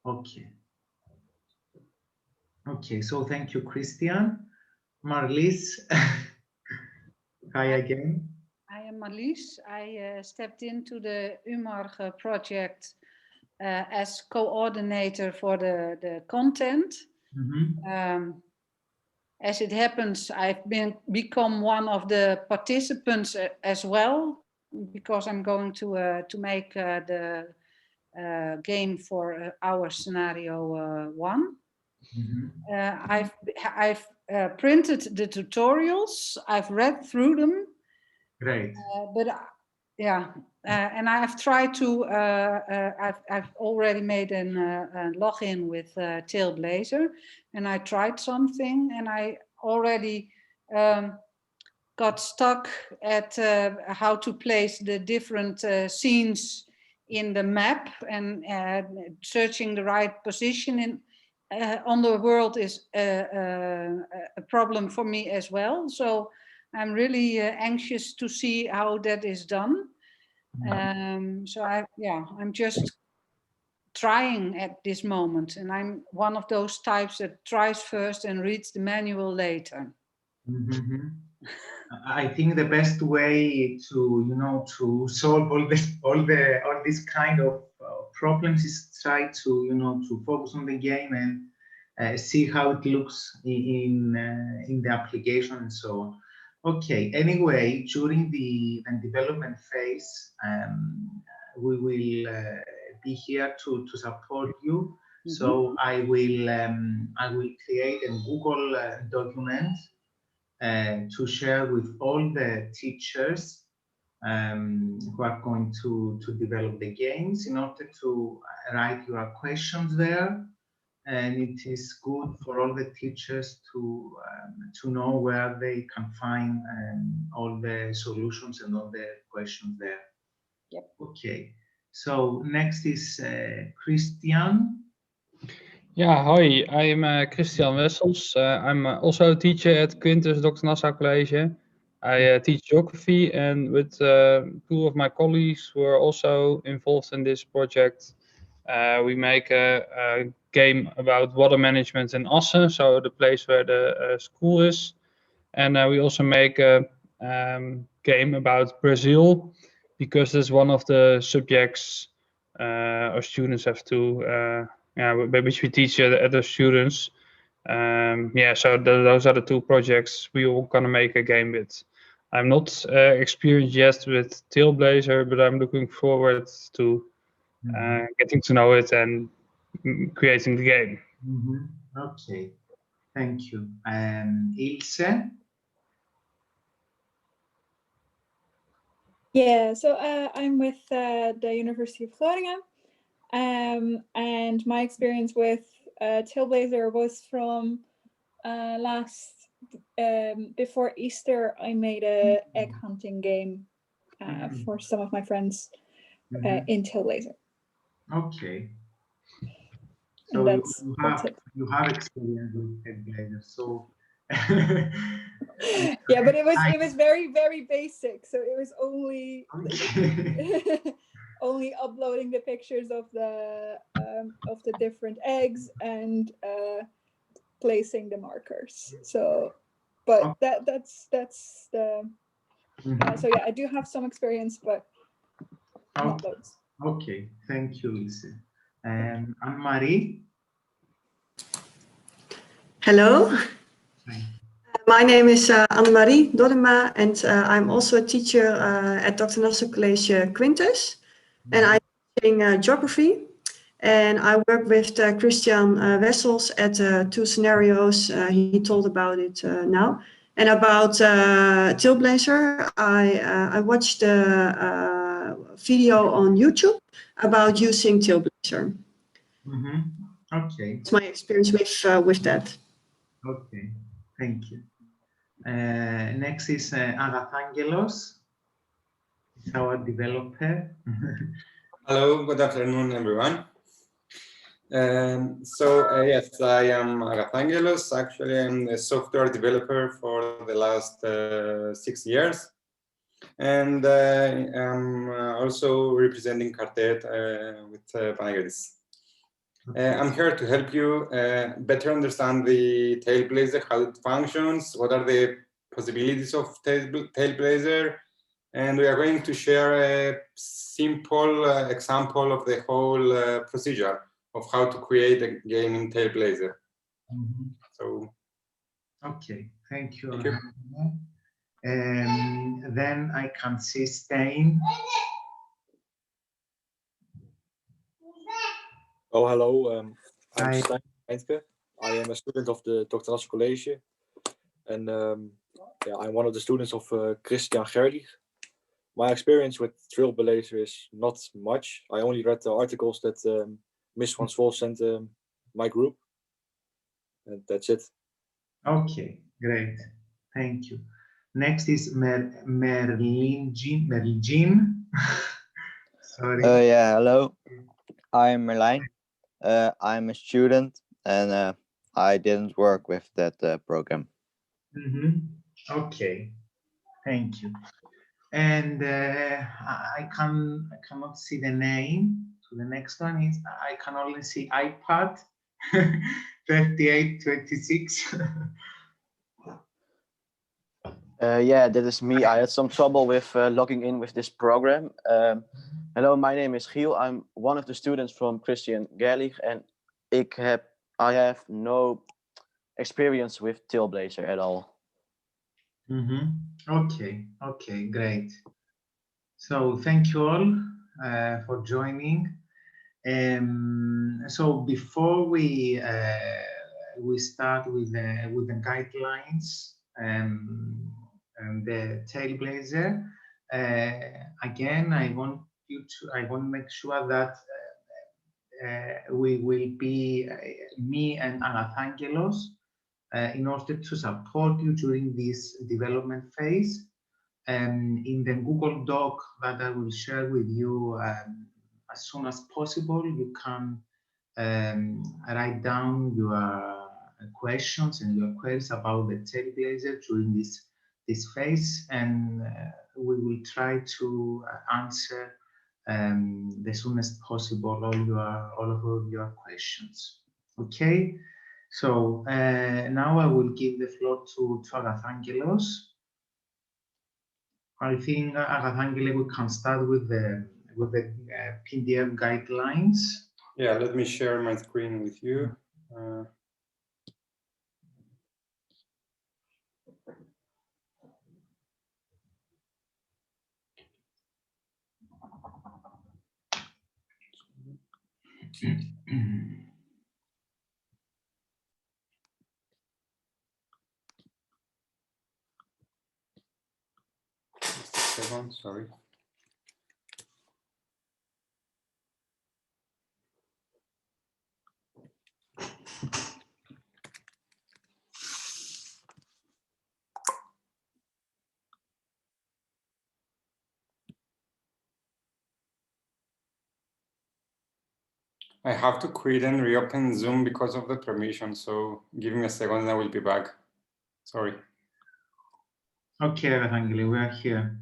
Okay. Okay, so thank you, Christian. Marlies, hi again. I am Marlies. I stepped into the UMARG project as coordinator for the content. As it happens, I've become one of the participants as well, because I'm going to make the game for our scenario 1. I've printed the tutorials. I've read through them. Great. But yeah, and I've tried to. I've already made a login with TaleBlazer, and I tried something, and I already got stuck at how to place the different scenes in the map, and searching the right position on the world is a problem for me as well. So I'm really anxious to see how that is done. So I'm just trying at this moment, and I'm one of those types that tries first and reads the manual later. I think the best way to solve all these kind of problems is try to focus on the game and see how it looks in the application and so on. Okay. Anyway, during the development phase, we will be here to support you. So I will create a Google document to share with all the teachers who are going to develop the games, in order to write your questions there. And it is good for all the teachers to know where they can find all the solutions and all the questions there. Yep. Okay. So next is Christian. Yeah, hi, I'm Christian Wessels. I'm also a teacher at Quintus Dr. Nassau College. I teach geography, and with two of my colleagues who are also involved in this project, we make a game about water management in Assen, so the place where the school is. And we also make a game about Brazil, because it's one of the subjects our students have to which we teach the students. So those are the two projects we are going to make a game with. I'm not experienced yet with TaleBlazer, but I'm looking forward to getting to know it and creating the game. Okay, thank you. Ilse? Yeah, so I'm with the University of Groningen. And my experience with TaleBlazer was from before Easter. I made a egg hunting game for some of my friends in TaleBlazer. Okay. So you have experience with TaleBlazer, so yeah, but it was very, very basic. So it was only only uploading the pictures of the different eggs and placing the markers. So, but that's the so yeah, I do have some experience, but not loads. Okay, thank you, Lisa. Anne-Marie? Hello. Hi. My name is Anne-Marie Dodema, and I'm also a teacher at Dr. Nassau College Quintus, and I'm teaching geography. And I work with Christian Wessels at two scenarios. He told about it now. And about TaleBlazer, I watched a video on YouTube about using TaleBlazer. Okay. It's my experience with that. Okay, thank you. Next is Agathangelos. He's our developer. Hello, good afternoon, everyone. Yes, I am Agathangelos. Actually, I'm a software developer for the last 6 years. And I'm also representing CARDET with Panagiotis. I'm here to help you better understand the TaleBlazer, how it functions, what are the possibilities of TaleBlazer, and we are going to share a simple example of the whole procedure of how to create a game in TaleBlazer. So, okay, thank you. Thank you. Then I can see Stein. Oh, hello. I'm Hi. Stijn Eindke. I am a student of the Dr. Nassau College, and yeah, I'm one of the students of Christian Gerlich. My experience with TaleBlazer is not much. I only read the articles that Miss Van Swol sent my group, and that's it. Okay, great. Thank you. Next is Merlin Jean. Sorry. Yeah, hello. I'm Merlijn. I'm a student and I didn't work with that program. Okay, thank you. And I cannot see the name. So the next one is I can only see iPad 3826. Yeah, that is me. I had some trouble with logging in with this program. Hello, my name is Giel. I'm one of the students from Christian Gerlich, and I have no experience with TaleBlazer at all. Okay, great. So thank you all for joining. So before we start with the guidelines and the TaleBlazer, again, I want to make sure that we will be me and Agathangelos in order to support you during this development phase. In the Google Doc that I will share with you as soon as possible, you can write down your questions and your queries about the TaleBlazer during this phase, and we will try to answer as soon as possible all of your questions. Okay, so now I will give the floor to Agathangelos. I think Agathangelos, we can start with the PDF guidelines. Yeah, let me share my screen with you. Just a second, sorry. I have to quit and reopen Zoom because of the permission, so give me a second and I will be back. Sorry. Okay, Agathangelos, we are here.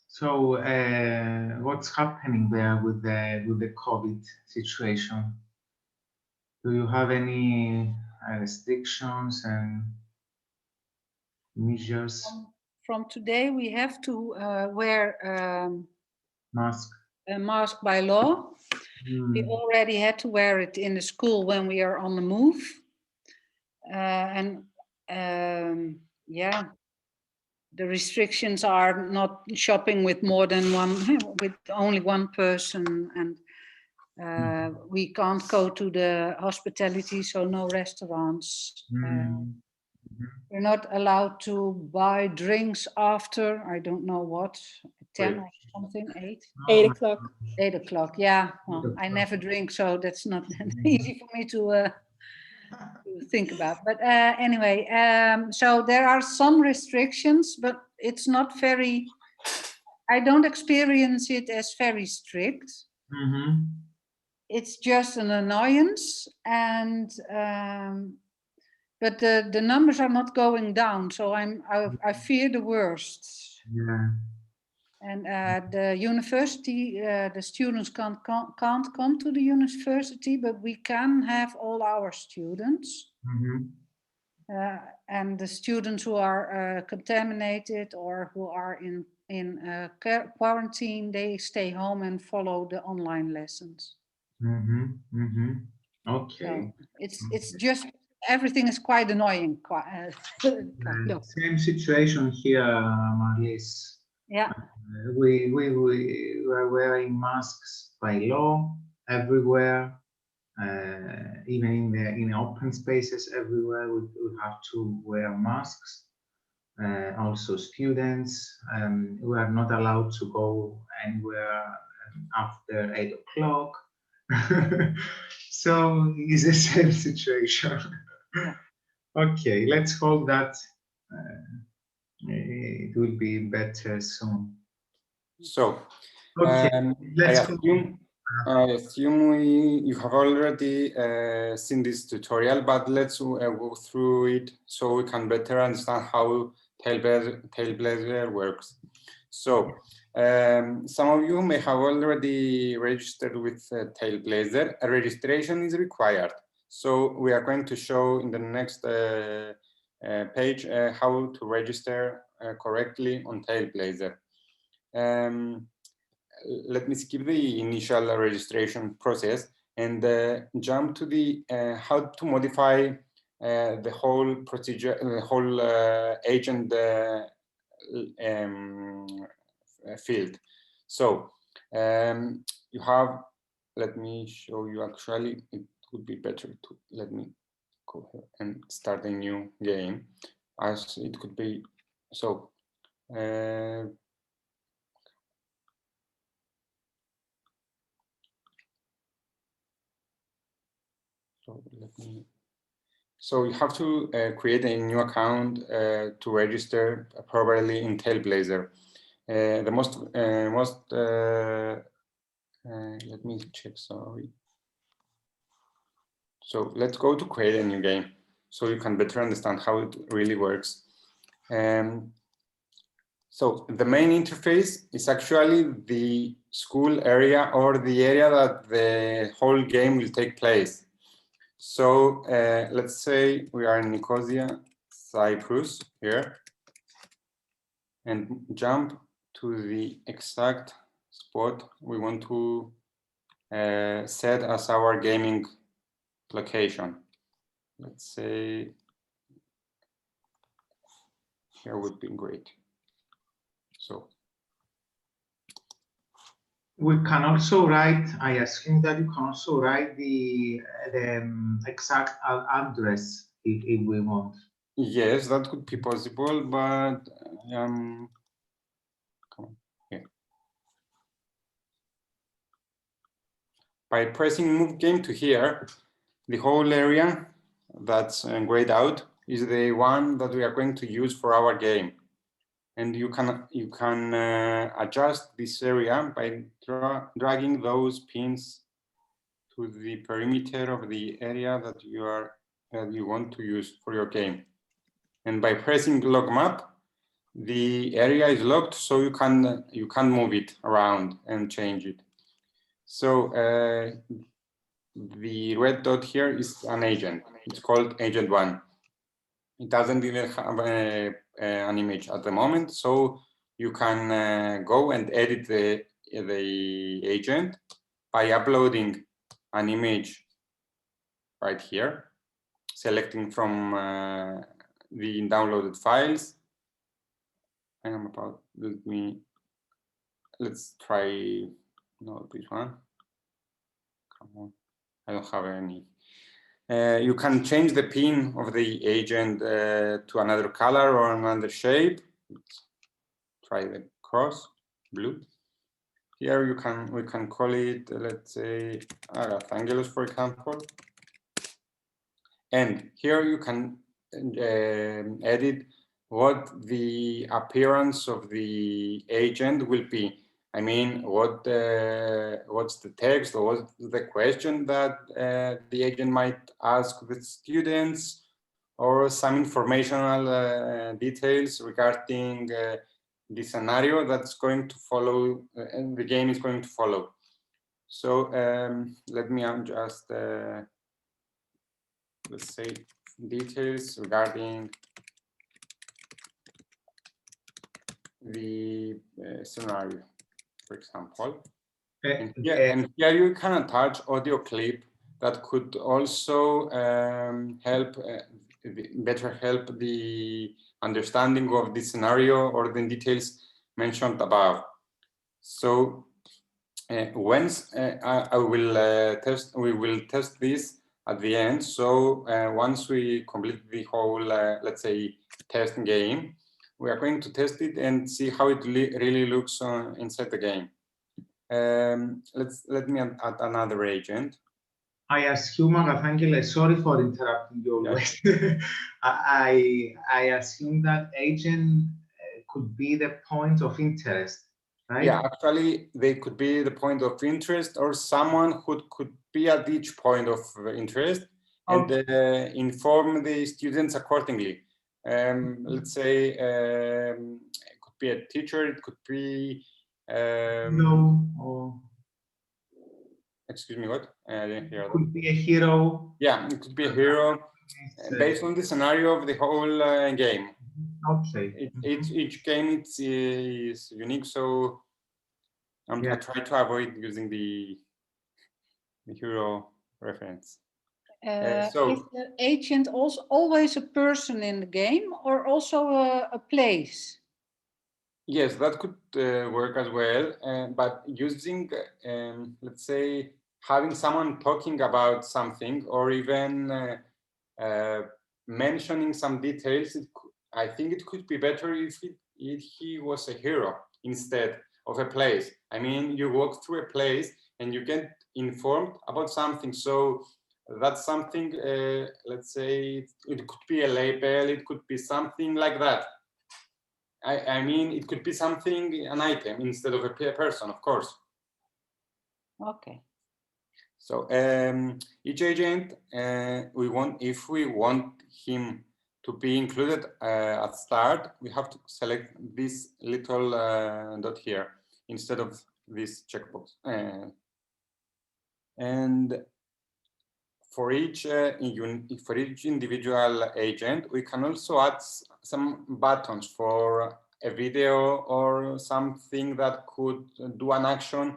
So what's happening there with the COVID situation? Do you have any restrictions and measures? From today, we have to wear Mask. a mask by law. We already had to wear it in the school when we are on the move. Yeah, the restrictions are not shopping with more than one, with only one person, and we can't go to the hospitality, so no restaurants. We're not allowed to buy drinks after, I don't know what, 10 or something, 8? 8 o'clock. 8 o'clock, yeah. Well, I never drink, so that's not easy for me to think about. But anyway, so there are some restrictions, but it's not very, I don't experience it as very strict. It's just an annoyance, and but the numbers are not going down, so I fear the worst. Yeah. And the university, the students can't come to the university, but we can have all our students. And the students who are contaminated or who are in quarantine, they stay home and follow the online lessons. Okay. So it's just everything is quite annoying. Same situation here, Marlies. Yeah. We are wearing masks by law everywhere. Even in open spaces everywhere, we have to wear masks. Also students, we are not allowed to go anywhere after 8 o'clock. So it's the same situation. Okay, let's hope that it will be better soon. So, okay, I assume you have already seen this tutorial, but let's go through it so we can better understand how TaleBlazer works. So, some of you may have already registered with TaleBlazer. A registration is required. So we are going to show in the next page how to register correctly on TaleBlazer. Let me skip the initial registration process and jump to the how to modify the whole procedure, the whole agent field. So you have, let me show you actually, it would be better to let me go here and start a new game as it could be. So so you have to create a new account to register properly in TaleBlazer. The most let me check, sorry. So let's go to create a new game so you can better understand how it really works. So the main interface is actually the school area or the area that the whole game will take place. So let's say we are in Nicosia, Cyprus here, and jump to the exact spot we want to set as our gaming location. Let's say here would be great. So we can also write, I assume that you can also write the exact address if we want. Yes, that could be possible, but come on, here. By pressing move game to here, the whole area that's grayed out is the one that we are going to use for our game. And you can adjust this area by dragging those pins to the perimeter of the area that you want to use for your game. And by pressing lock map, the area is locked, so you can move it around and change it. So the red dot here is an agent. It's called agent 1. It doesn't even have an image at the moment, so you can go and edit the agent by uploading an image right here, selecting from the downloaded files. I am about, let's try, no, this one. Come on, I don't have any. You can change the pin of the agent to another color or another shape. Let's try the cross, blue. Here we can call it, let's say, Angelos, for example. And here you can edit what the appearance of the agent will be. I mean, what's the text or what's the question that the agent might ask the students, or some informational details regarding the scenario that's going to follow, and the game is going to follow. So let me just let's say details regarding the scenario, for example. And here you can attach audio clip that could also help better help the understanding of the scenario or the details mentioned above. So once we will test this at the end. So once we complete the whole, let's say, test game, we are going to test it and see how it really looks inside the game. Let me add another agent. I assume, Archangel, sorry for interrupting your work. I assume that agent could be the point of interest, right? Yeah, actually, they could be the point of interest, or someone who could be at each point of interest and inform the students accordingly. Let's say it could be a teacher, it could be excuse me, what? I didn't hear that. Could be a hero. Yeah, it could be a hero based on the scenario of the whole game. Okay. Each game is unique, so I try to avoid using the hero reference. So, is the agent also always a person in the game, or also a place? Yes, that could work as well, but using, let's say, having someone talking about something, or even mentioning some details, I think it could be better if he was a hero instead of a place. I mean, you walk through a place and you get informed about something. So that's something, let's say, it could be a label, it could be something like that. I mean, it could be something, an item instead of a person, of course. Okay. So each agent, if we want him to be included at start, we have to select this little dot here instead of this checkbox. And for each individual agent, we can also add some buttons for a video or something that could do an action.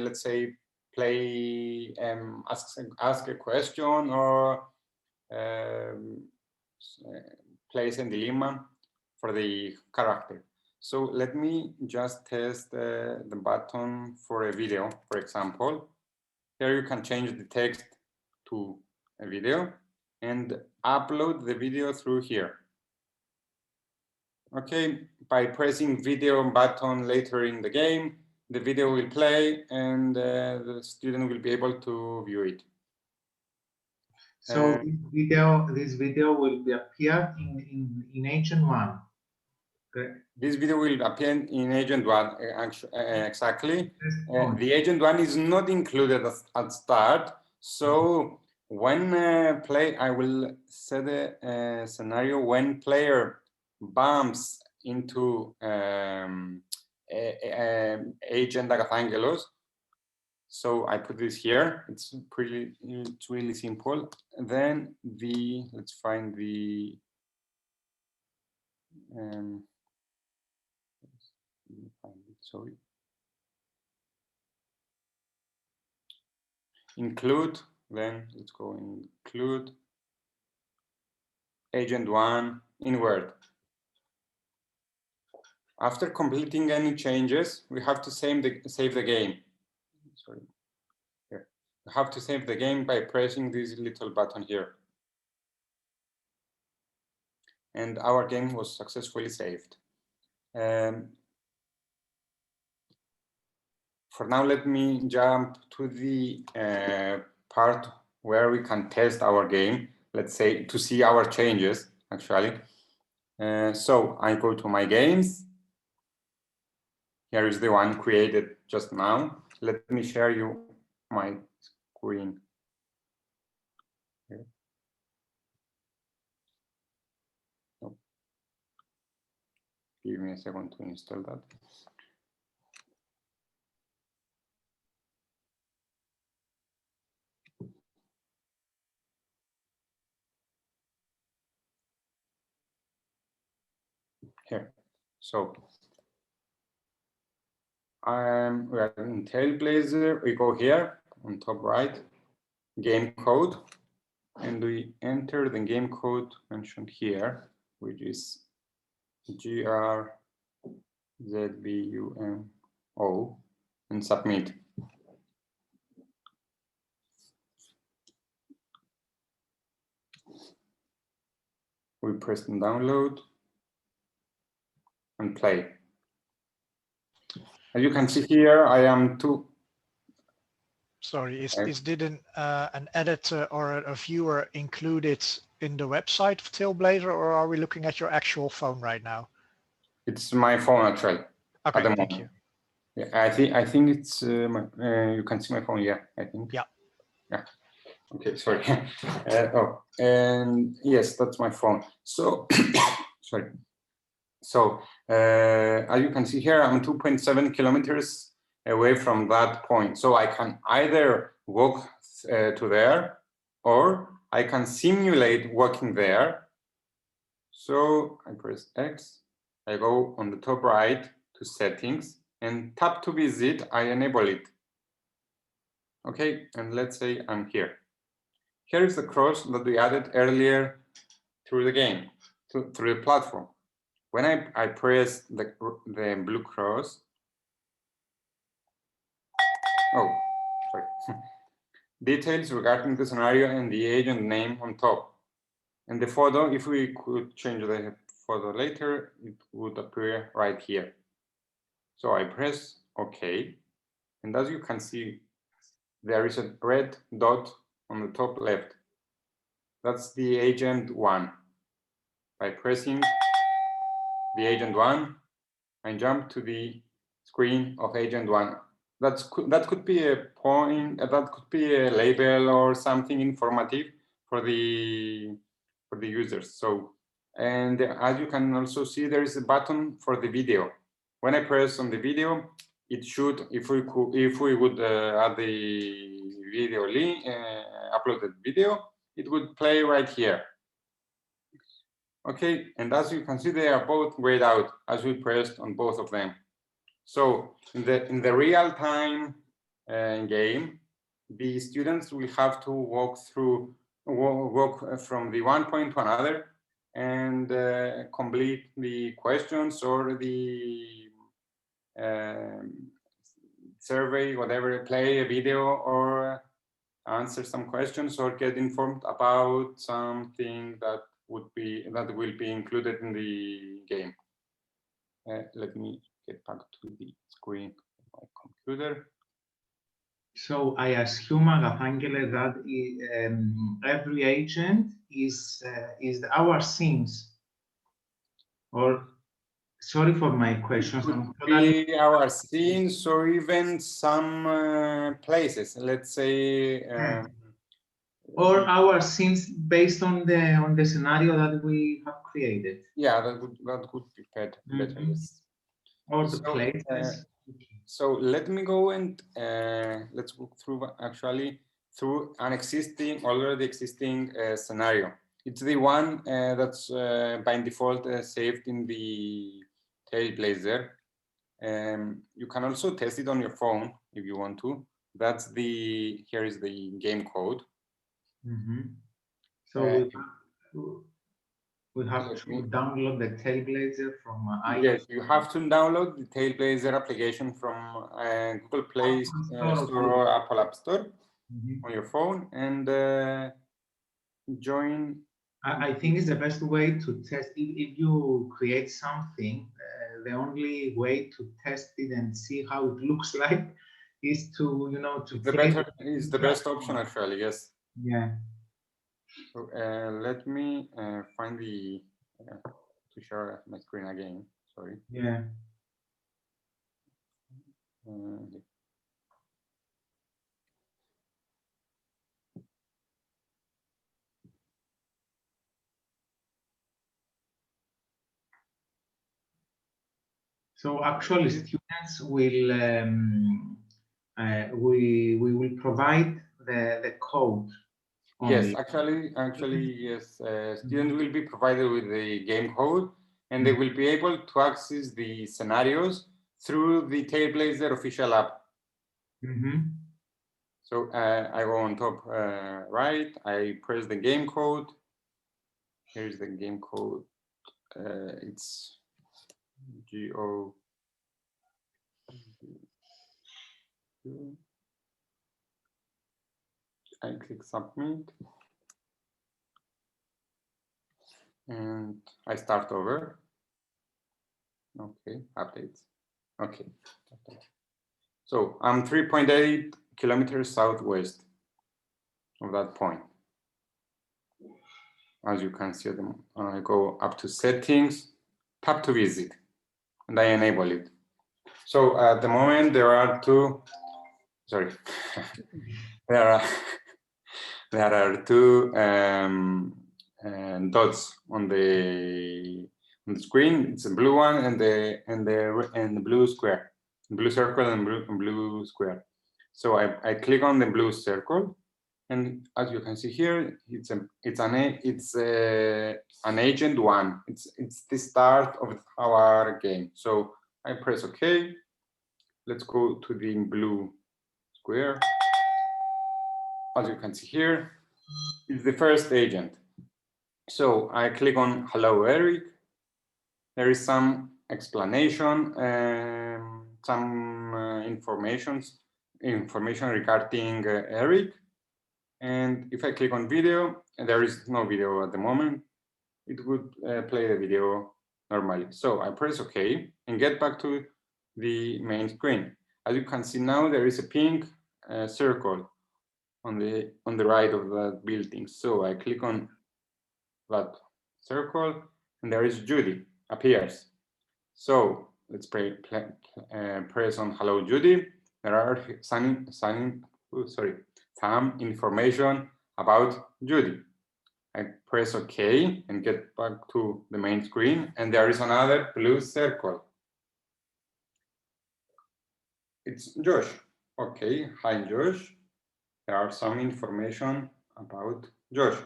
Let's say, play, ask a question, or place a dilemma for the character. So let me just test the button for a video, for example. Here you can change the text to a video and upload the video through here. Okay, by pressing video button later in the game, the video will play and the student will be able to view it. So this video will be appear in Agent 1. Okay. This video will appear in Agent 1, exactly. The Agent 1 is not included at start. So when I will set a scenario when player bumps into Agent Agathangelos. So I put this here. It's really simple. And then let's find the sorry. Include, then let's go include Agent 1 in Word. After completing any changes, we have to save the game. Sorry. Here. We have to save the game by pressing this little button here. And our game was successfully saved. For now, let me jump to the part where we can test our game, let's say, to see our changes, actually. So I go to my games. Here is the one created just now. Let me share you my screen. Here. Give me a second to install that. Here. So we are in TaleBlazer. We go here on top right, game code, and we enter the game code mentioned here, which is GRZBUMO, and submit. We press and download and play. As you can see here, I am Sorry, is did an editor or a viewer included in the website of TaleBlazer, or are we looking at your actual phone right now? It's my phone actually. Okay, thank you. Yeah, I think it's you can see my phone. Yeah, I think. Yeah. Yeah. Okay, sorry. Oh, and yes, that's my phone. So, sorry. So, as you can see here, I'm 2.7 kilometers away from that point. So I can either walk to there, or I can simulate walking there. So I press X, I go on the top right to settings, and tap to visit, I enable it. Okay, and let's say I'm here. Here is the cross that we added earlier through the game, through the platform. When I press the blue cross, oh, sorry, details regarding the scenario and the agent name on top. And the photo, if we could change the photo later, it would appear right here. So I press OK, and as you can see, there is a red dot on the top left. That's the agent 1. By pressing the agent 1, I jump to the screen of agent 1. That could be a point, that could be a label or something informative for the users. So, and as you can also see, there is a button for the video. When I press on the video, it should, if we would add the video link, uploaded video, it would play right here. Okay, and as you can see, they are both grayed out as we pressed on both of them. So in the real-time game, the students will have to walk from the one point to another and complete the questions or the survey, whatever, play a video or answer some questions or get informed about something that will be included in the game. Let me get back to the screen of my computer. So I assume, Agapangele, that every agent is our scenes. Or sorry for my questions. Could be our scenes or even some places. Let's say. Or our scenes based on the scenario that we have created. Yeah, that could be better. Yes. Or the places. So let me go and let's go through through an already existing scenario. It's the one that's by default saved in the TaleBlazer. You can also test it on your phone if you want to. Here is the game code. So we have to download the TaleBlazer from iOS. Yes, you have to download the TaleBlazer application from Google Play Store or Apple App Store on your phone and join. I think it's the best way to test it. If you create something, the only way to test it and see how it looks like is to, is the best option actually, yes. Yeah. So let me find the to share my screen again. Sorry. Yeah. So actually, students will we will provide the code. Yes, actually, yes. Students will be provided with the game code, and they will be able to access the scenarios through the TaleBlazer official app. So I go on top right, I press the game code. Here's the game code. It's GO. I click submit. And I start over. Okay, updates. Okay. So I'm 3.8 kilometers southwest of that point. As you can see, I go up to settings, tap to visit, and I enable it. So at the moment there are two, sorry, there are two dots on the screen. It's a blue one and the blue square, blue circle and blue square. So I click on the blue circle, and as you can see here, it's an agent one. It's the start of our game. So I press OK. Let's go to the blue square. As you can see here, it's the first agent. So I click on Hello Eric. There is some explanation, some information regarding Eric. And if I click on video, and there is no video at the moment, it would play the video normally. So I press OK and get back to the main screen. As you can see now, there is a pink circle on the right of the building. So I click on that circle, and there is Judy appears. So let's press on Hello Judy. There are some information about Judy. I press OK and get back to the main screen, and there is another blue circle. It's Josh. Okay, hi Josh. There are some information about Josh,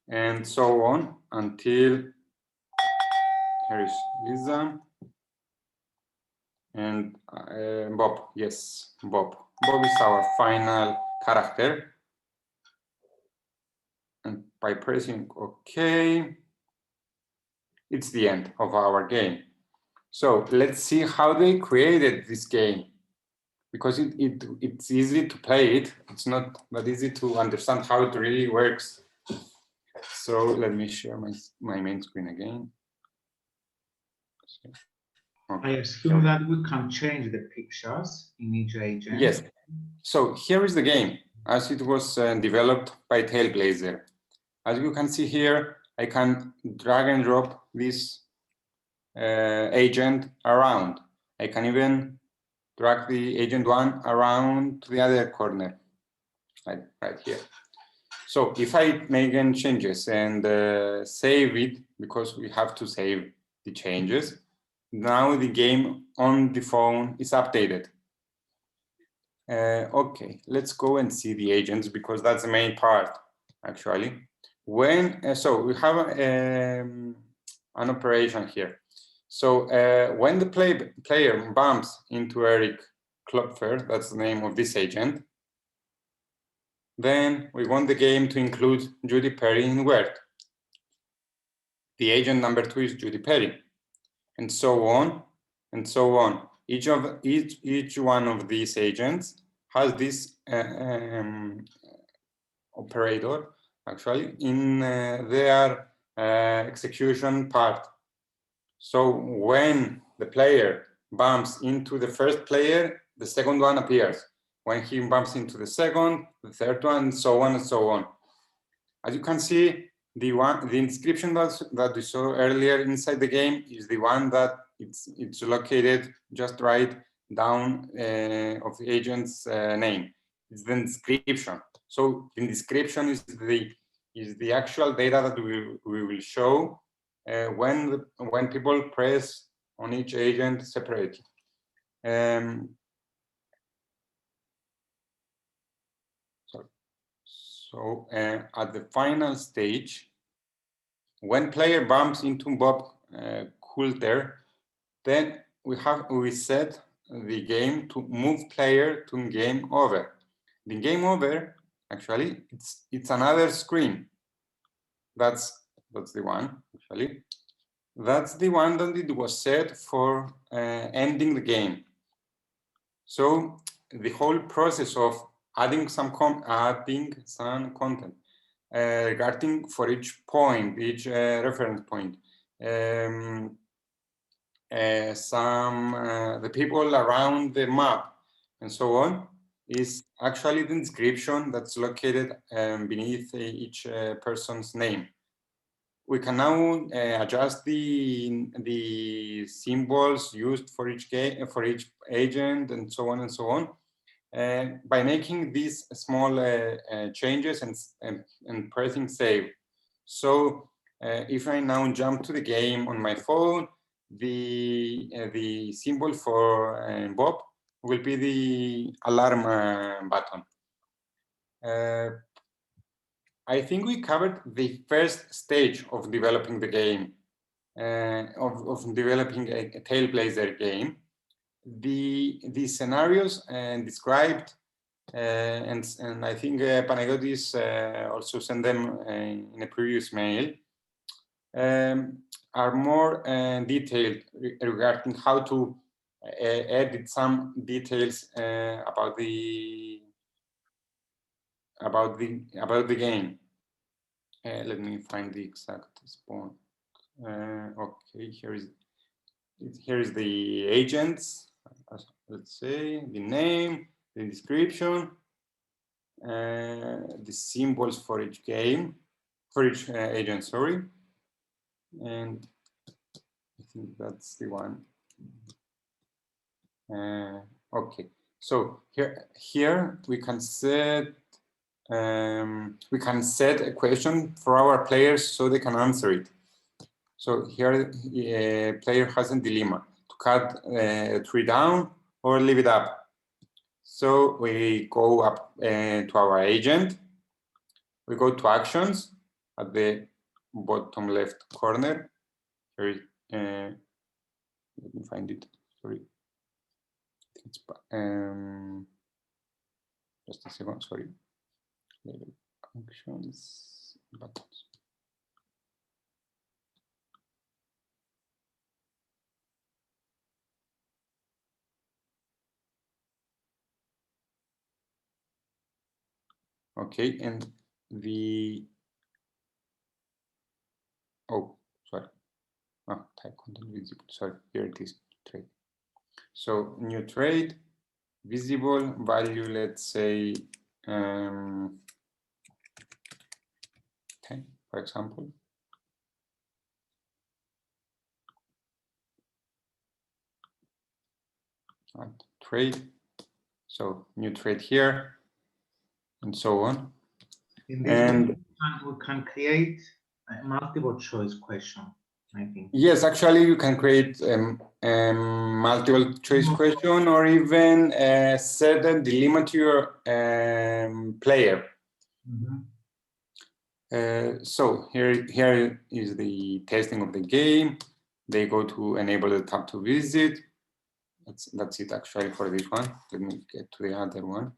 and so on until here is Lisa and Bob. Yes, Bob. Bob is our final character. And by pressing OK, it's the end of our game. So let's see how they created this game, because it's easy to play it. It's not that easy to understand how it really works. So let me share my main screen again. Okay. I assume that we can change the pictures in each agent. Yes. So here is the game as it was developed by TaleBlazer. As you can see here, I can drag and drop this agent around. I can even drag the agent one around to the other corner, like right here. So if I make any changes and save it, because we have to save the changes, now the game on the phone is updated. Okay, let's go and see the agents, because that's the main part, actually. When so we have an operation here. So when the player bumps into Eric Klopfer, that's the name of this agent, then we want the game to include Judy Perry in Word. The agent number 2 is Judy Perry, and so on and so on. Each one of these agents has this operator actually in their execution part. So when the player bumps into the first player, the second one appears. When he bumps into the second, the third one, and so on and so on. As you can see, the inscription that we saw earlier inside the game is the one that it's located just right down of the agent's name. It's the inscription. So the inscription is the actual data that we will show when people press on each agent separately. So at the final stage, when player bumps into Bob Coulter, then we set the game to move player to game over. The game over, actually, it's another screen. That's the one, actually. That's the one that it was set for ending the game. So the whole process of adding some content regarding for each point, each reference point, the people around the map, and so on, is actually the description that's located beneath each person's name. We can now adjust the symbols used for each game, for each agent, and so on and so on, by making these small changes and pressing save. So if I now jump to the game on my phone, the symbol for Bob will be the alarm button. I think we covered the first stage of developing the game, of developing a TaleBlazer game. The scenarios described, and I think Panagiotis also sent them in a previous mail, are more detailed regarding how to edit some details about the game. Let me find the exact spot. Okay, here is the agents. Let's say the name, the description, the symbols for each game, for each agent. Sorry, and I think that's the one. Okay, so here we can set a question for our players so they can answer it. So here, player has a dilemma to cut a tree down or leave it up. So we go up to our agent. We go to actions at the bottom left corner. Here, let me find it. Sorry. It's, just a second. Sorry. Actions buttons. Okay, and sorry. Type content visible. Sorry, here it is. Trade. So new trade, visible value. Let's say 10, for example. And trade. So new trade here, and so on. In this way, we can create a multiple choice question, I think. Yes, actually, you can create multiple choice question, or even set a dilemma to your player. So here is the testing of the game. They go to enable the tab to visit. That's it actually for this one. Let me get to the other one.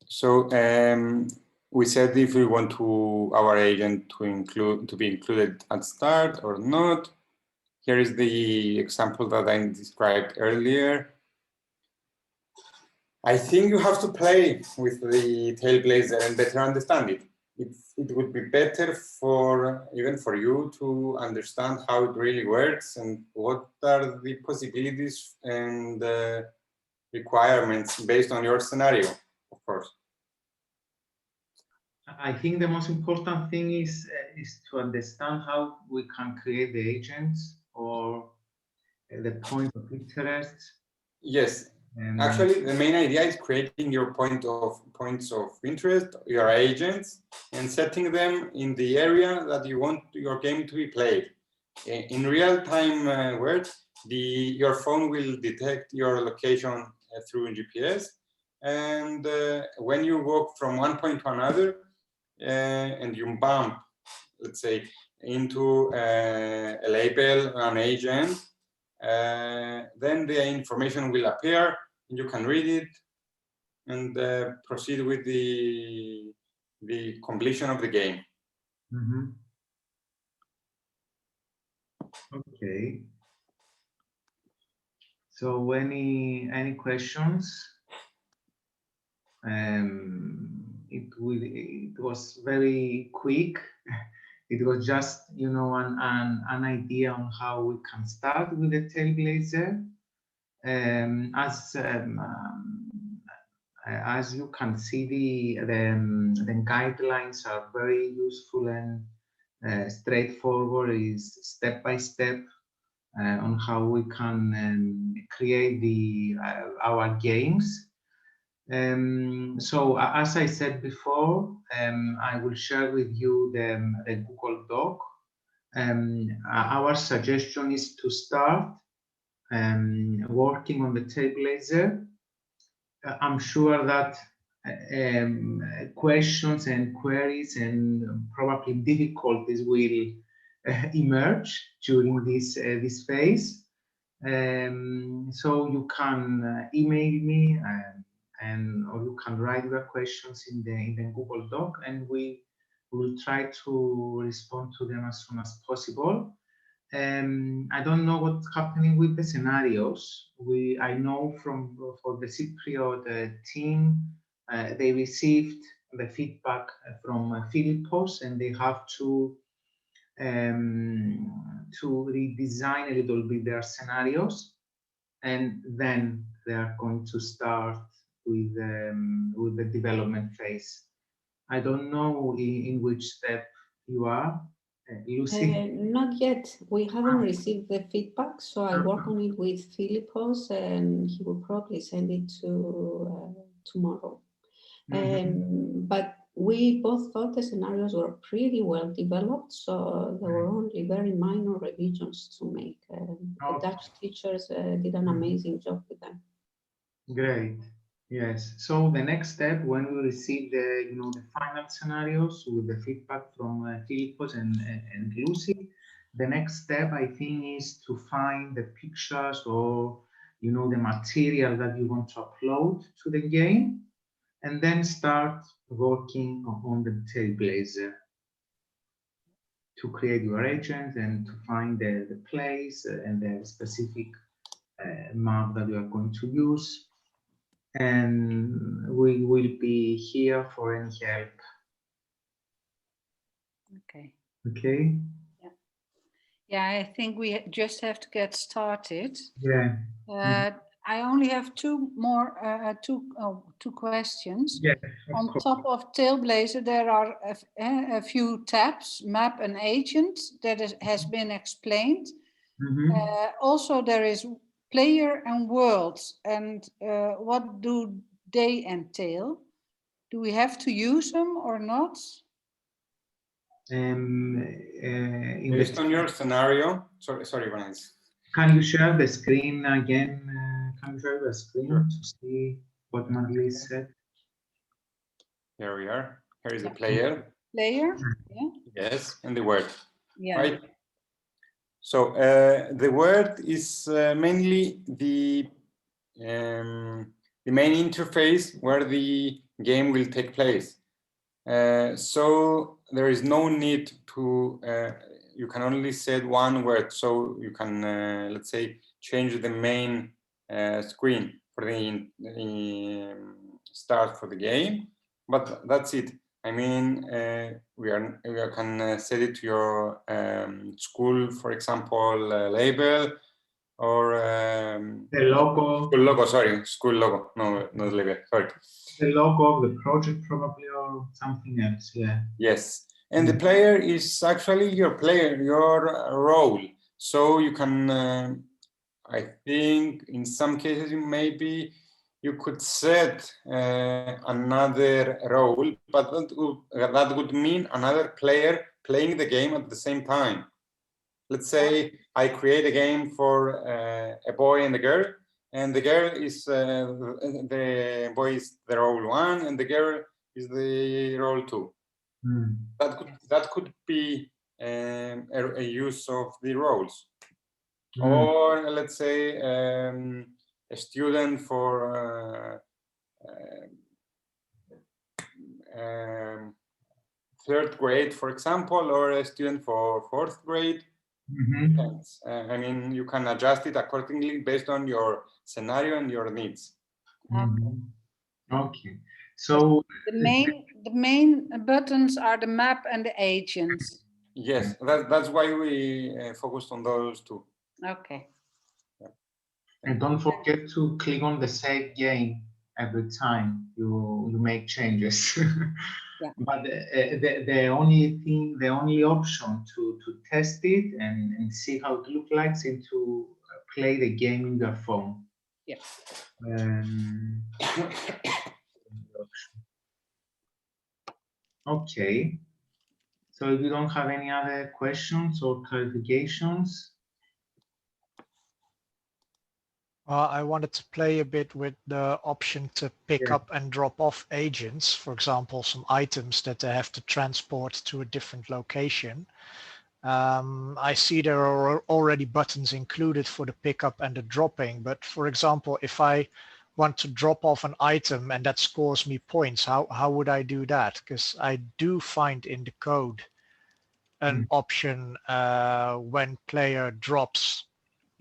So we said if we want our agent to be included at start or not. Here is the example that I described earlier. I think you have to play with the TaleBlazer and better understand it. It would be better even for you to understand how it really works and what are the possibilities and requirements based on your scenario, of course. I think the most important thing is to understand how we can create the agents or the point of interest. Yes, actually, the main idea is creating your points of interest, your agents, and setting them in the area that you want your game to be played. in real-time world, your phone will detect your location through GPS, and when you walk from one point to another and you bump, let's say, into a label, an agent, then the information will appear and you can read it and proceed with the completion of the game. Mm-hmm. Okay. So any questions? It was very quick. It was just, you know, an idea on how we can start with the TaleBlazer. As you can see, the guidelines are very useful and straightforward. Is step by step on how we can create our games. So as I said before, I will share with you the Google Doc. Our suggestion is to start working on the TaleBlazer. I'm sure that questions and queries and probably difficulties will emerge during this phase. So you can email me or you can write your questions in the Google Doc, and we will try to respond to them as soon as possible. I don't know what's happening with the scenarios. I know for the Cypriot team, they received the feedback from Philippos, and they have to redesign a little bit their scenarios, and then they are going to start with the development phase. I don't know in which step you are. Lucy? Not yet. We haven't received the feedback, so I work on it with Philippos, and he will probably send it to tomorrow. But we both thought the scenarios were pretty well developed, so there were only very minor revisions to make. The Dutch teachers did an amazing job with them. Great. Yes. So the next step, when we receive the the final scenarios with the feedback from Philippos and Lucy, the next step I think is to find the pictures or the material that you want to upload to the game, and then start working on the TaleBlazer to create your agent and to find the place and the specific map that you are going to use. And we will be here for any help. Okay. Okay. Yeah. Yeah, I think we just have to get started. Yeah. I only have two questions. Yeah, On top of TaleBlazer, there are a few tabs, map and agent, that has been explained. Also, there is player and worlds, and what do they entail? Do we have to use them or not? Based on your scenario, sorry, Vanessa. Can you share the screen again? Can you share the screen to see what Marley said? Here we are. Here is the player. Player, yeah. Yes, and the word. Yeah. Right. So the word is mainly the main interface where the game will take place. So there is no need to, you can only set one word. So you can, let's say, change the main screen for the start for the game, but that's it. I mean, we can set it to your school, for example, label, or the logo. School logo, sorry, school logo. No, not label. Sorry. The logo of the project, probably, or something else. Yeah. Yes, and the player is actually your player, your role. So you can, I think, in some cases, maybe you could set another role, but that would mean another player playing the game at the same time. let's say I create a game for a boy and a girl, and the girl is the boy is the role 1 and the girl is the role 2. That could be a use of the roles. Or let's say a student for 3rd grade, for example, or a student for 4th grade. Depends. I mean, you can adjust it accordingly based on your scenario and your needs. Okay. So the main buttons are the map and the agents. Yes, that's why we focused on those two. Okay. Yeah. And don't forget to click on the save game every time you make changes. Yeah. But the only option to test it and see how it looks like is to play the game in your phone. Yes. Okay. So if you don't have any other questions or clarifications. I wanted to play a bit with the option to pick up and drop off agents, for example, some items that they have to transport to a different location. I see there are already buttons included for the pickup and the dropping, but for example, if I want to drop off an item and that scores me points, how would I do that? Because I do find in the code an option when player drops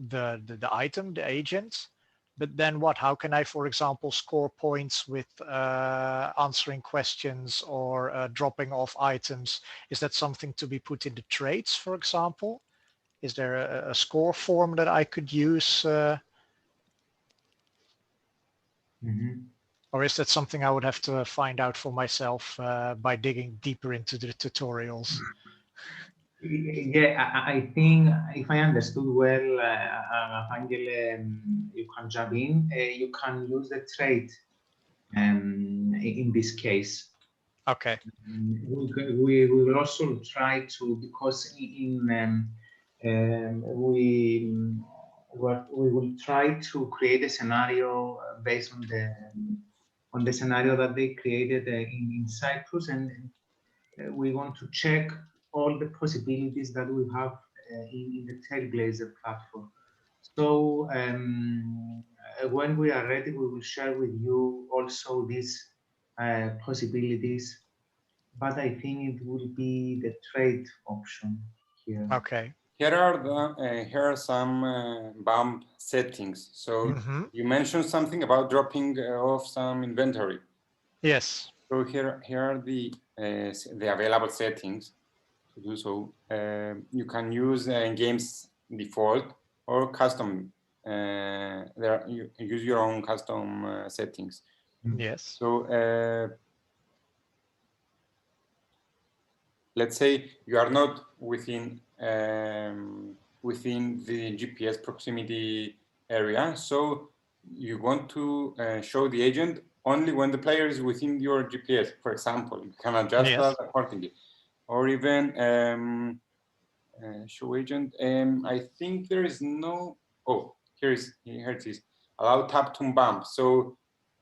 the item, the agent, but then what? How can I, for example, score points with answering questions or dropping off items? Is that something to be put in the traits, for example? Is there a score form that I could use? Or is that something I would have to find out for myself by digging deeper into the tutorials? Yeah, I think if I understood well, Angel, you can jump in. You can use the trait in this case. Okay. We will also try to, because we will try to create a scenario based on the scenario that they created in Cyprus, and we want to check all the possibilities that we have in the TaleBlazer platform. So when we are ready, we will share with you also these possibilities, but I think it will be the trade option here. Okay. Here are some bump settings. So you mentioned something about dropping off some inventory. Yes. So here are the available settings to do so. You can use game's default or custom. You use your own custom settings. Yes. So let's say you are not within the GPS proximity area, so you want to show the agent only when the player is within your GPS. For example, you can adjust that accordingly, or even show agent. I think there is no. Oh, here it is. Allow tap to bump. So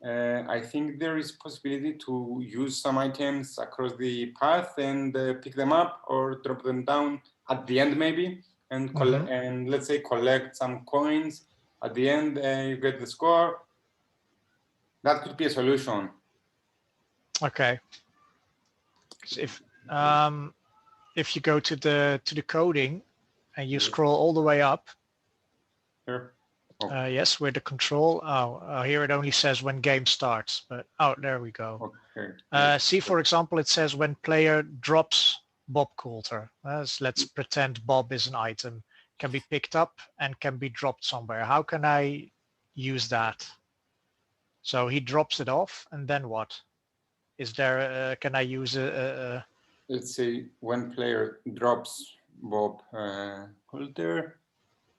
I think there is possibility to use some items across the path and pick them up or drop them down at the end maybe, and and let's say collect some coins at the end. You get the score. That could be a solution. Okay. If you go to the coding and you scroll all the way up. Here. Yes, where the control. Here it only says when game starts, but there we go. Okay. See, for example, it says when player drops Bob Coulter. Let's pretend Bob is an item, can be picked up and can be dropped somewhere. How can I use that? So he drops it off, and then what? Is there? Can I use a? Let's say when player drops Bob Coulter,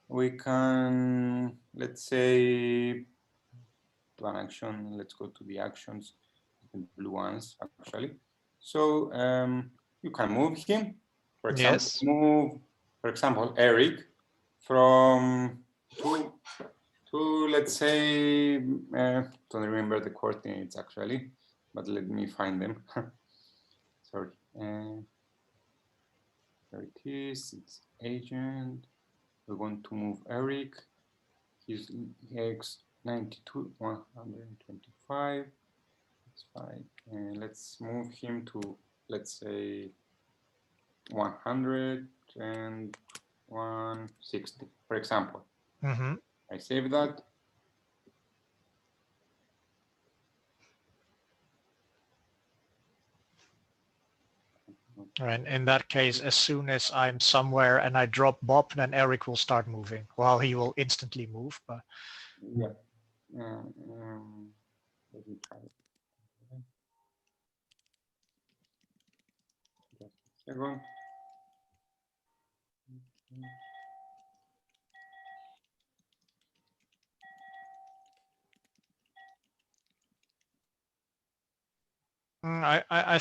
we can, let's say, do an action. Let's go to the actions, the blue ones actually. So you can move him, for example, move for example, Eric, from to let's say, don't remember the coordinates actually, but let me find them. Sorry. There it is. It's agent. We want to move Eric. He's X92 125. That's fine. And let's move him to, let's say, 100 and 160, for example. Mm-hmm. I save that. And in that case, as soon as I'm somewhere and I drop Bob, then Eric will start moving. Well, he will instantly move, but yeah. Let me try it. Just a second. I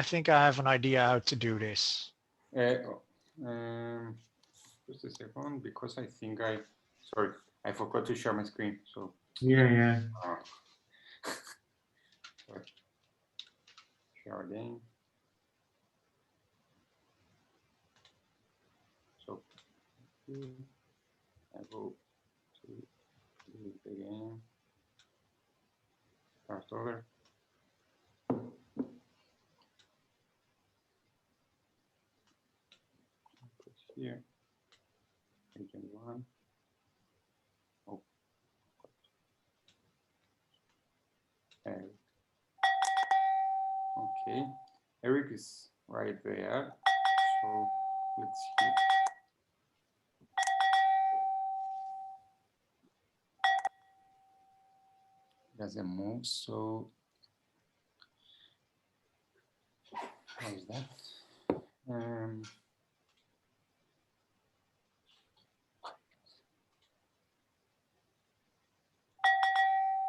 think I have an idea how to do this. Just a second, because I think sorry, I forgot to share my screen. So yeah. Sorry. Share again. So I go to delete again. Start over. Push here. Agent 1. Oh. Okay. Eric is right there. So let's see. Doesn't move, so how is that?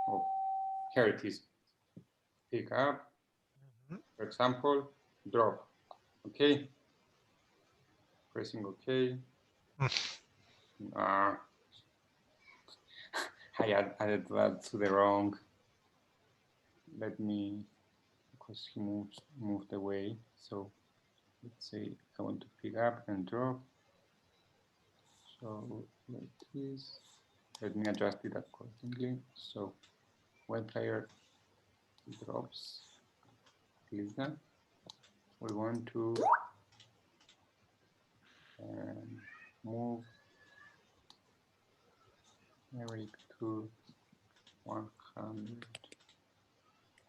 Oh, here it is. Pick up, for example, drop. Okay. Pressing OK. I added that to the wrong. Let me, because he moved away. So let's say I want to pick up and drop. So like this. Let me adjust it accordingly. So when player drops, listen, we want to move Eric to 100,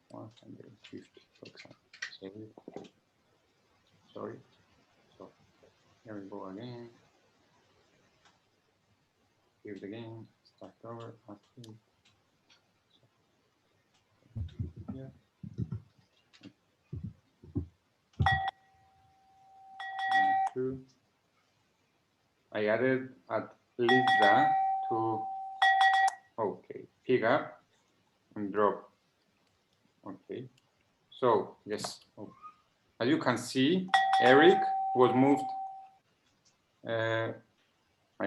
150, for example. Save it. Sorry. So here we go again. Save the game. Start over. Yeah. Two. I added at Lisa to pick up and drop. Okay. So yes, as you can see, Eric was moved. I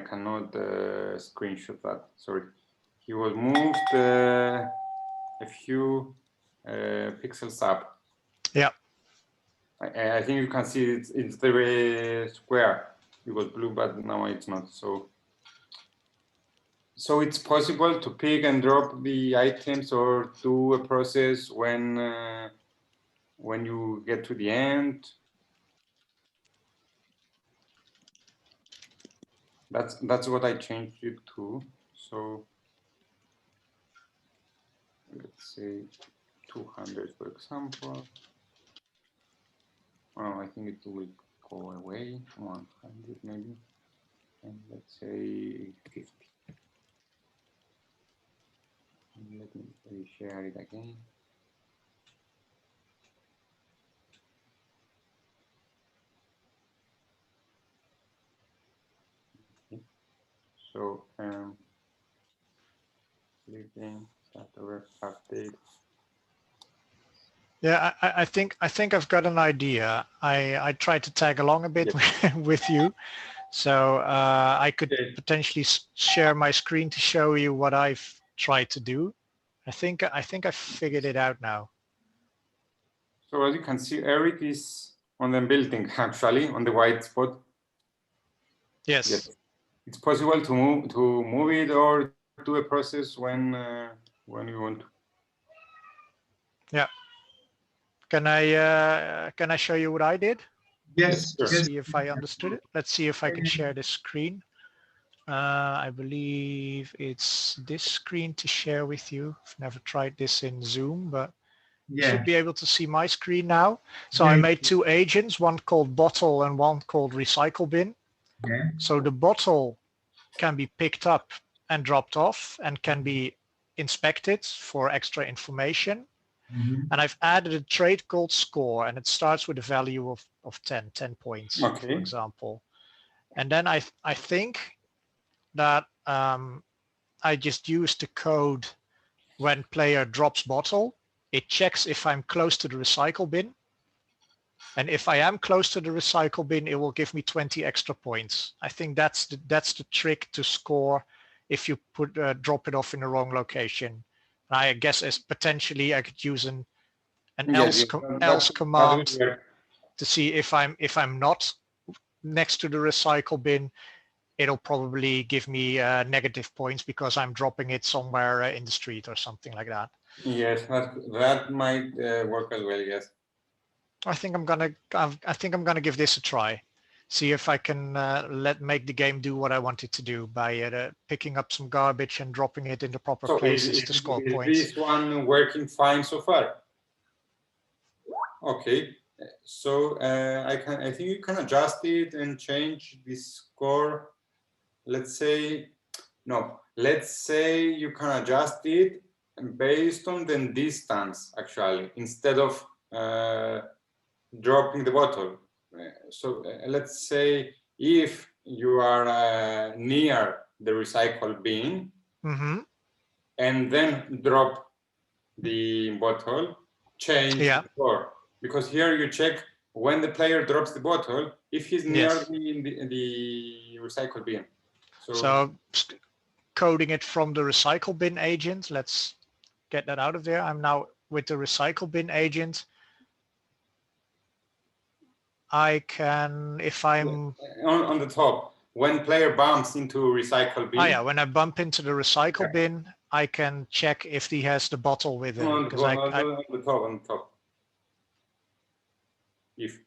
cannot screenshot that. Sorry, he was moved a few pixels up. Yeah. I think you can see it's the square. It was blue, but now it's not. So it's possible to pick and drop the items or do a process when you get to the end. That's what I changed it to. So let's say 200, for example. Oh, I think it will go away. 100 maybe, and let's say 50. And let me share it again. Okay. So leave game, start over, update. Yeah, I think I've got an idea. I tried to tag along a bit with you, so I could potentially share my screen to show you what I've tried to do. I think I figured it out now. So as you can see, Eric is on the building, actually, on the white spot. Yes. It's possible to move it or do a process when you want to. Yeah. Can I show you what I did? Yes. To see if I understood it. Let's see if I can share this screen. I believe it's this screen to share with you. I've never tried this in Zoom, but you should be able to see my screen now. So I made two agents, one called bottle and one called recycle bin. Yeah. So the bottle can be picked up and dropped off and can be inspected for extra information. And I've added a trait called score, and it starts with a value of 10 points, for example. And then I think that I just use the code when player drops bottle. It checks if I'm close to the recycle bin. And if I am close to the recycle bin, it will give me 20 extra points. I think that's the trick to score if you drop it off in the wrong location. And I guess as potentially I could use an else command to see if I'm not next to the recycle bin. It'll probably give me negative points because I'm dropping it somewhere in the street or something like that. Yes, that might work as well. Yes. I think I'm gonna give this a try. See if I can make the game do what I want it to do by picking up some garbage and dropping it in the proper places to score points. Is this one working fine so far? Okay, so I think you can adjust it and change the score. Let's say you can adjust it based on the distance, actually, instead of dropping the bottle. So let's say if you are near the recycle bin and then drop the bottle, change the score. Because here you check when the player drops the bottle, if he's near the recycle bin. So coding it from the recycle bin agent, let's get that out of there. I'm now with the recycle bin agent. I can, if I'm on the top, when player bumps into recycle bin. Oh yeah, when I bump into the recycle bin, I can check if he has the bottle with him. On the top. If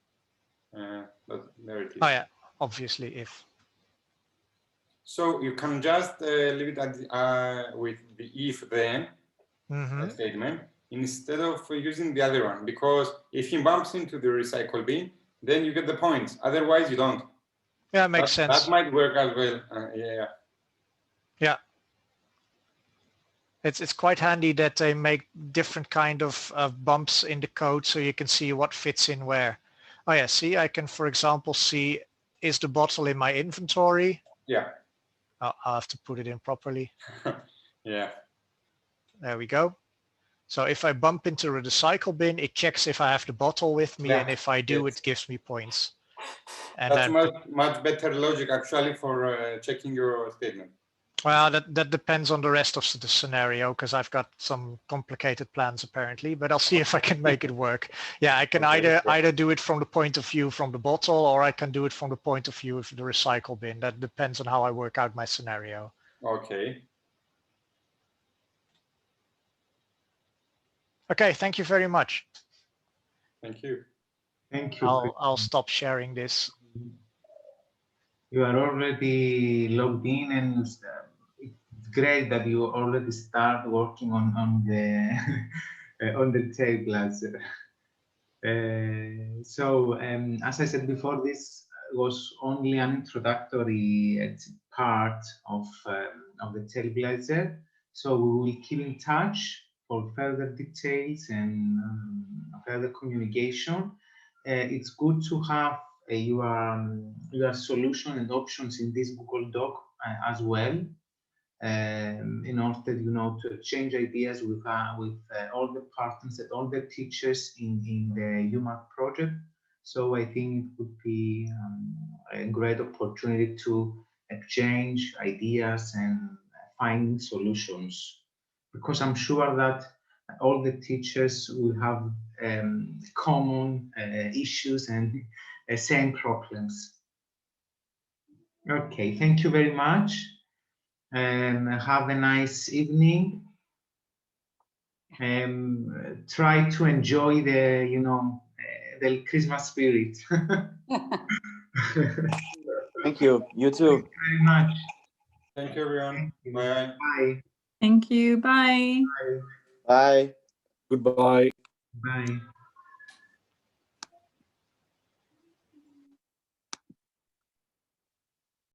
there it is. Oh yeah, obviously if. So you can just leave it at with the if then statement instead of using the other one, because if he bumps into the recycle bin, then you get the points. Otherwise, you don't. Yeah, makes sense. That might work as well. Yeah. It's quite handy that they make different kind of bumps in the code so you can see what fits in where. Oh yeah, see, I can, for example, see, is the bottle in my inventory? Yeah. I'll have to put it in properly. Yeah. There we go. So if I bump into a recycle bin, it checks if I have the bottle with me, and if I do, it gives me points. And that's much better logic actually for checking your statement. Well, that depends on the rest of the scenario, because I've got some complicated plans apparently, but I'll see if I can make it work. Yeah, I can either do it from the point of view from the bottle, or I can do it from the point of view of the recycle bin. That depends on how I work out my scenario. Okay. Okay, thank you very much. Thank you. Thank you. I'll stop sharing this. You are already logged in, and it's great that you already start working on the on the TaleBlazer. So as I said before, this was only an introductory part of the TaleBlazer. So we will keep in touch for further details and further communication. It's good to have your solution and options in this Google Doc as well. in order, you know, to exchange ideas with all the partners and all the teachers in the UMARG project. So I think it would be a great opportunity to exchange ideas and find solutions, because I'm sure that all the teachers will have common issues and same problems. Okay, thank you very much. Have a nice evening. Try to enjoy the, you know, the Christmas spirit. Thank you. You too. Thank you very much. Thank you, everyone. Thank you. Bye. Bye. Thank you. Bye. Bye. Bye. Goodbye. Bye.